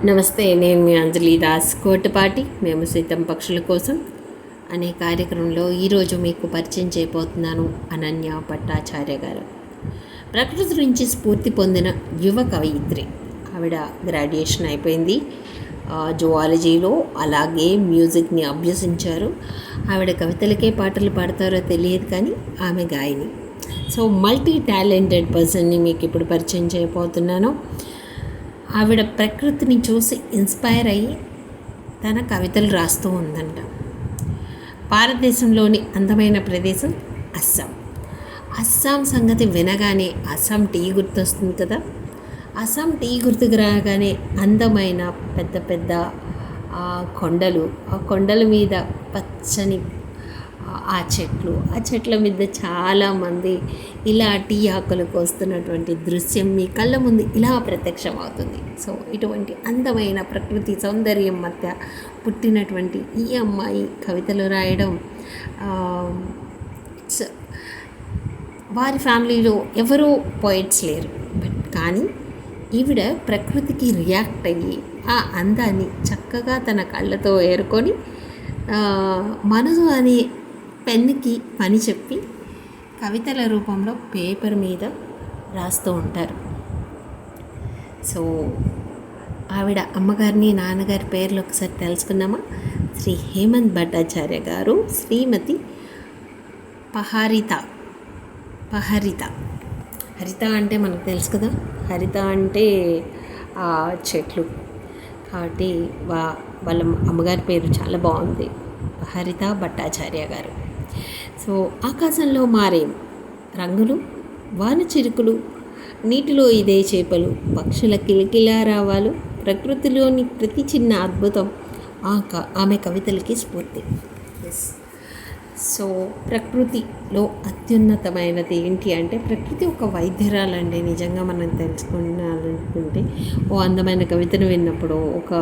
నమస్తే, నేను మీ అంజలి దాస్ కోటపాటి. మేము సైతం పక్షుల కోసం అనే కార్యక్రమంలో ఈరోజు మీకు పరిచయం చేయబోతున్నాను అనన్య భట్టాచార్య గారు. ప్రకృతి నుంచి స్ఫూర్తి పొందిన యువ కవయిత్రి. ఆవిడ గ్రాడ్యుయేషన్ అయిపోయింది జువాలజీలో, అలాగే మ్యూజిక్ని అభ్యసించారు. ఆవిడ కవితలకే పాటలు పాడతారో తెలియదు, కానీ ఆమె గాయని. సో మల్టీ టాలెంటెడ్ పర్సన్ని మీకు ఇప్పుడు పరిచయం చేయబోతున్నాను. ఆవిడ ప్రకృతిని చూసి ఇన్స్పైర్ అయ్యి తన కవితలు రాస్తూ ఉందంట. భారతదేశంలోని అందమైన ప్రదేశం అస్సాం. అస్సాం సంగతి వినగానే అస్సాం టీ గుర్తొస్తుంది కదా. అస్సాం టీ గుర్తుకు రాగానే అందమైన పెద్ద పెద్ద కొండలు, ఆ కొండల మీద పచ్చని ఆ చెట్ల మీద చాలామంది ఇలా టీ ఆకులు కోస్తున్నటువంటి దృశ్యం మీ కళ్ళ ముందు ఇలా ప్రత్యక్షం అవుతుంది. సో ఇటువంటి అందమైన ప్రకృతి సౌందర్యం మధ్య పుట్టినటువంటి ఈ అమ్మాయి కవితలు రాయడం, వారి ఫ్యామిలీలో ఎవరూ పోయిట్స్ లేరు, కానీ ఈవిడ ప్రకృతికి రియాక్ట్ అయ్యి ఆ అందాన్ని చక్కగా తన కళ్ళతో ఏరుకొని మనసు అనే పెన్నుకి పని చెప్పి కవితల రూపంలో పేపర్ మీద రాస్తూ ఉంటారు. సో ఆవిడ అమ్మగారిని నాన్నగారి పేర్లు ఒకసారి తెలుసుకుందామా. శ్రీ హేమంత్ భట్టాచార్య గారు, శ్రీమతి పహరిత. హరిత అంటే మనకు తెలుసు కదా, హరిత అంటే చెట్లు, కాబట్టి వాళ్ళ అమ్మగారి పేరు చాలా బాగుంది, పహరిత భట్టాచార్య గారు. సో ఆకాశంలో మారే రంగులు, వాన చిరుకులు, నీటిలో ఇదే చేపలు, పక్షుల కిలకిలారావాలు, ప్రకృతిలోని ప్రతి చిన్న అద్భుతం ఆమె కవితలకి స్ఫూర్తి. సో ప్రకృతిలో అత్యున్నతమైనది ఏంటి అంటే, ప్రకృతి ఒక వైద్యరాలండి. నిజంగా మనం తెలుసుకున్నాలనుకుంటే, ఓ అందమైన కవితను విన్నప్పుడు, ఒక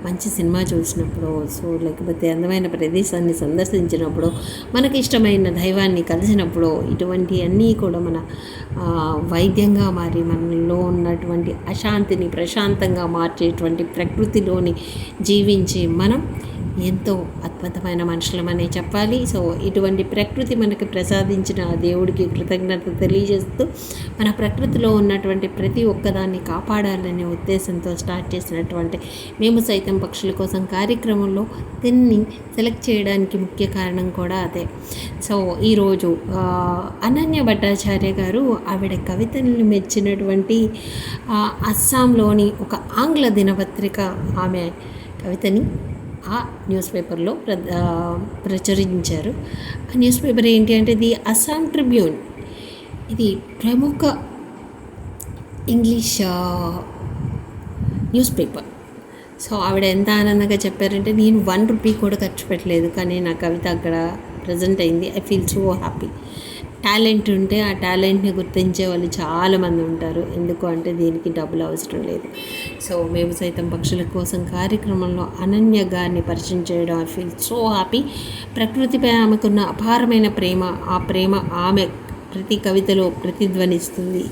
మంచి సినిమా చూసినప్పుడు, సో లేకపోతే అందమైన ప్రదేశాన్ని సందర్శించినప్పుడు, మనకి ఇష్టమైన దైవాన్ని కలిసినప్పుడు, ఇటువంటి అన్నీ కూడా మన వైద్యంగా మారి మనలో ఉన్నటువంటి అశాంతిని ప్రశాంతంగా మార్చేటువంటి ప్రకృతిలోని జీవించి మనం ఎంతో అద్భుతమైన మనుషులమనే చెప్పాలి. సో ఇటువంటి ప్రకృతి మనకి ప్రసాదించిన దేవుడికి కృతజ్ఞత తెలియజేస్తూ, మన ప్రకృతిలో ఉన్నటువంటి ప్రతి ఒక్కదాన్ని కాపాడాలనే ఉద్దేశంతో స్టార్ట్ చేసినటువంటి మేము సైతం పక్షుల కోసం కార్యక్రమంలో దీన్ని సెలెక్ట్ చేయడానికి ముఖ్య కారణం కూడా అదే. సో ఈరోజు అనన్య భట్టాచార్య గారు ఆవిడ కవితలను మెచ్చినటువంటి అస్సాంలోని ఒక ఆంగ్ల దినపత్రిక ఆమె కవితని ఆ న్యూస్ పేపర్లో ప్రచురించారు. ఆ న్యూస్ పేపర్ ఏంటి అంటే, ది అస్సాం ట్రిబ్యూన్. ఇది ప్రముఖ ఇంగ్లీష్ న్యూస్ పేపర్. సో ఆవిడ ఎంత ఆనందంగా చెప్పారంటే, నేను ₹1 కూడా ఖర్చు పెట్టలేదు, కానీ నా కవిత అక్కడ ప్రజెంట్ అయింది. I feel so happy. Talent ఉంటే ఆ టాలెంట్ని గుర్తించే వాళ్ళు చాలామంది ఉంటారు. ఎందుకు అంటే దీనికి డబ్బులు అవసరం లేదు. సో మేము సైతం పక్షుల కోసం కార్యక్రమంలో అనన్య గారిని పరిచయం చేయడం ఐ ఫీల్ సో హ్యాపీ. ప్రకృతిపై ఆమెకున్న అపారమైన ప్రేమ, ఆ ప్రేమ ఆమె ప్రతి కవితలో ప్రతిధ్వనిస్తుంది.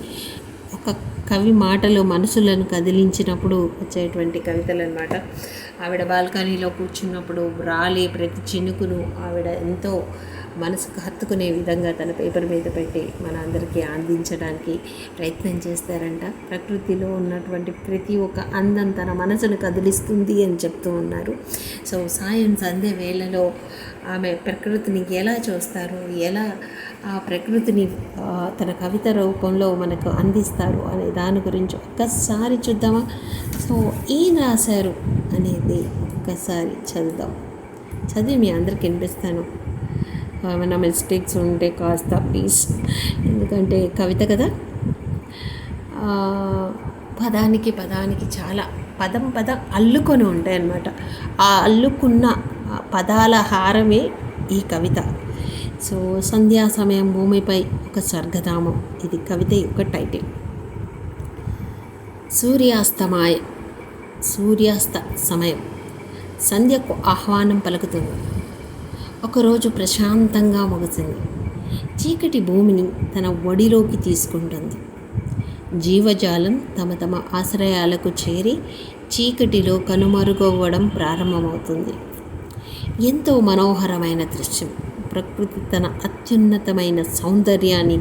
ఒక కవి మాటలు మనసులను కదిలించినప్పుడు వచ్చేటువంటి కవితలు అన్నమాట. ఆవిడ బాల్కనీలో కూర్చున్నప్పుడు రాలే ప్రతి చినుకును ఆవిడ ఎంతో మనసుకు హత్తుకునే విధంగా తన పేపర్ మీద పెట్టి మన అందరికీ అందించడానికి ప్రయత్నం చేస్తారంట. ప్రకృతిలో ఉన్నటువంటి ప్రతి ఒక్క అందం తన మనసును కదిలిస్తుంది అని చెప్తూ ఉన్నారు. సో సాయం సంధ్య వేళలో ఆమె ప్రకృతిని ఎలా చూస్తారు, ఎలా ఆ ప్రకృతిని తన కవిత రూపంలో మనకు అందిస్తారు అనే దాని గురించి ఒక్కసారి చూద్దామా. సో ఏం రాశారు అనేది ఒక్కసారి చదువుదాం. చదివి మీ అందరికి వినిపిస్తాను. ఏమైనా మిస్టేక్స్ ఉంటే కాస్త ప్లీజ్, ఎందుకంటే కవిత కదా. పదానికి చాలా పదం అల్లుకొని ఉంటాయి అన్నమాట. ఆ అల్లుకున్న పదాల హారమే ఈ కవిత. సో సంధ్యా సమయం భూమిపై ఒక స్వర్గధామం, ఇది కవిత యొక్క టైటిల్. సూర్యాస్త సమయం సంధ్యకు ఆహ్వానం పలుకుతుంది. ఒకరోజు ప్రశాంతంగా ముగిసింది. చీకటి భూమిని తన ఒడిలోకి తీసుకుంటుంది. జీవజాలం తమ తమ ఆశ్రయాలకు చేరి చీకటిలో కనుమరుగవ్వడం ప్రారంభమవుతుంది. ఎంతో మనోహరమైన దృశ్యం. ప్రకృతి తన అత్యున్నతమైన సౌందర్యాన్ని,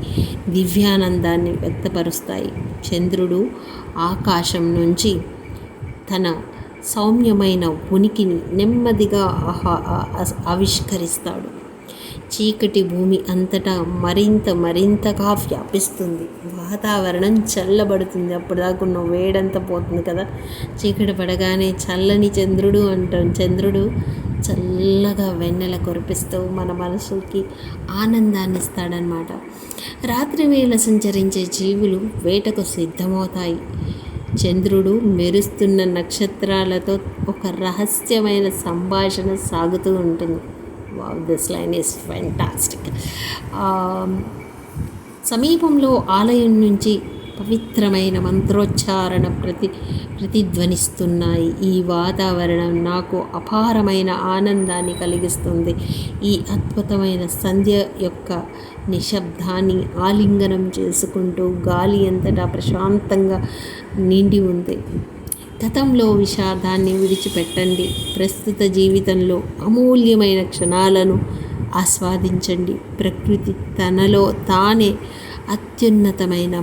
దివ్యానందాన్ని వ్యక్తపరుస్తాయి. చంద్రుడు ఆకాశం నుంచి తన సౌమ్యమైన ఉనికిని నెమ్మదిగా ఆవిష్కరిస్తాడు. చీకటి భూమి అంతటా మరింతగా వ్యాపిస్తుంది. వాతావరణం చల్లబడుతుంది. అప్పటిదాకా వేడంతా పోతుంది కదా. చీకటి పడగానే చల్లని చంద్రుడు అంటాం. చంద్రుడు చల్లగా వెన్నెల కురిపిస్తూ మన మనసుకి ఆనందాన్ని ఇస్తాడనమాట. రాత్రి వేళ సంచరించే జీవులు వేటకు సిద్ధమవుతాయి. చంద్రుడు మెరుస్తున్న నక్షత్రాలతో ఒక రహస్యమైన సంభాషణ సాగుతూ ఉంటుంది. Wow, this line is fantastic. సమీపంలో ఆలయం నుంచి పవిత్రమైన మంత్రోచ్చారణ ప్రతిధ్వనిస్తున్నాయి. ఈ వాతావరణం నాకు అపారమైన ఆనందాన్ని కలిగిస్తుంది. ఈ అద్భుతమైన సంధ్య యొక్క నిశ్శబ్దాన్ని ఆలింగనం చేసుకుంటూ గాలి అంతటా ప్రశాంతంగా నిండి ఉంది. గతంలో విషాదాన్ని విడిచిపెట్టండి. ప్రస్తుత జీవితంలో అమూల్యమైన క్షణాలను ఆస్వాదించండి. ప్రకృతి తనలో తానే అత్యున్నతమైన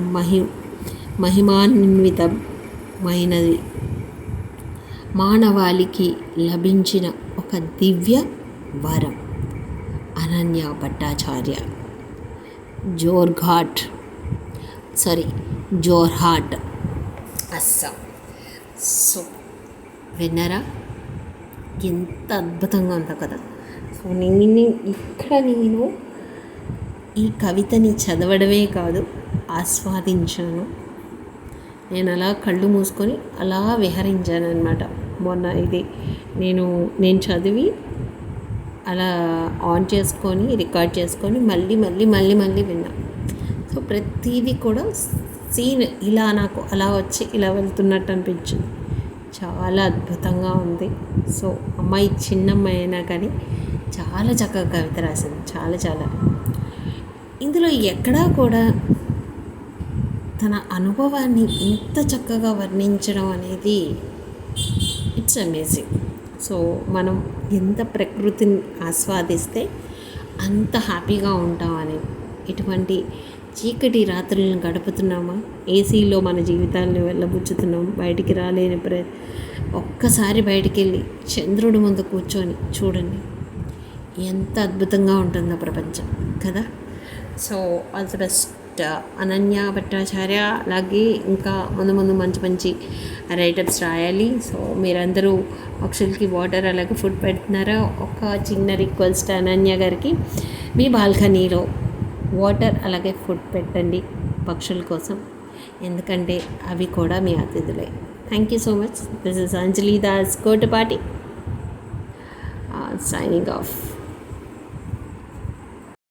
మహిమాన్వితమైనది. మానవాళికి లభించిన ఒక దివ్య వరం. అనన్య భట్టాచార్య, జోర్హాట్, అస్సాం. సో విన్నరా, ఎంత అద్భుతంగా ఉందో కదా. సో నేను ఈ కవితని చదవడమే కాదు, ఆస్వాదించాను. నేను అలా కళ్ళు మూసుకొని అలా విహరించాను అనమాట. మొన్న ఇది నేను చదివి అలా ఆన్ చేసుకొని రికార్డ్ చేసుకొని మళ్ళీ విన్నా. సో ప్రతిదీ కూడా సీన్ ఇలా నాకు అలా వచ్చి ఇలా వెళ్తున్నట్టు అనిపించింది. చాలా అద్భుతంగా ఉంది. సో అమ్మాయి చిన్నమ్మాయి అయినా కానీ చాలా చక్కగా కవిత రాసింది. చాలా ఇందులో ఎక్కడా కూడా తన అనుభవాన్ని ఇంత చక్కగా వర్ణించడం అనేది ఇట్స్ అమేజింగ్. సో మనం ఎంత ప్రకృతిని ఆస్వాదిస్తే అంత హ్యాపీగా ఉంటామని. ఇటువంటి చీకటి రాత్రులను గడుపుతున్నామా, ఏసీలో మన జీవితాలను వెళ్ళబుచ్చుతున్నాం, బయటికి రాలేని ఒక్కసారి బయటికి వెళ్ళి చంద్రుడి ముందు కూర్చొని చూడండి, ఎంత అద్భుతంగా ఉంటుందో ప్రపంచం కదా. So all the best Ananya Bhattacharya. అలాగే ఇంకా ముందు మంచి రైటర్స్ రాయాలి. సో మీరందరూ పక్షులకి వాటర్ అలాగే ఫుడ్ పెడుతున్నారా? ఒక చిన్న రిక్వెస్ట్ అనన్య గారికి, మీ బాల్కనీలో వాటర్ అలాగే ఫుడ్ పెట్టండి పక్షుల కోసం, ఎందుకంటే అవి కూడా మీ అతిథులే. Thank you so much. This is Anjali Das Kotapati, signing off.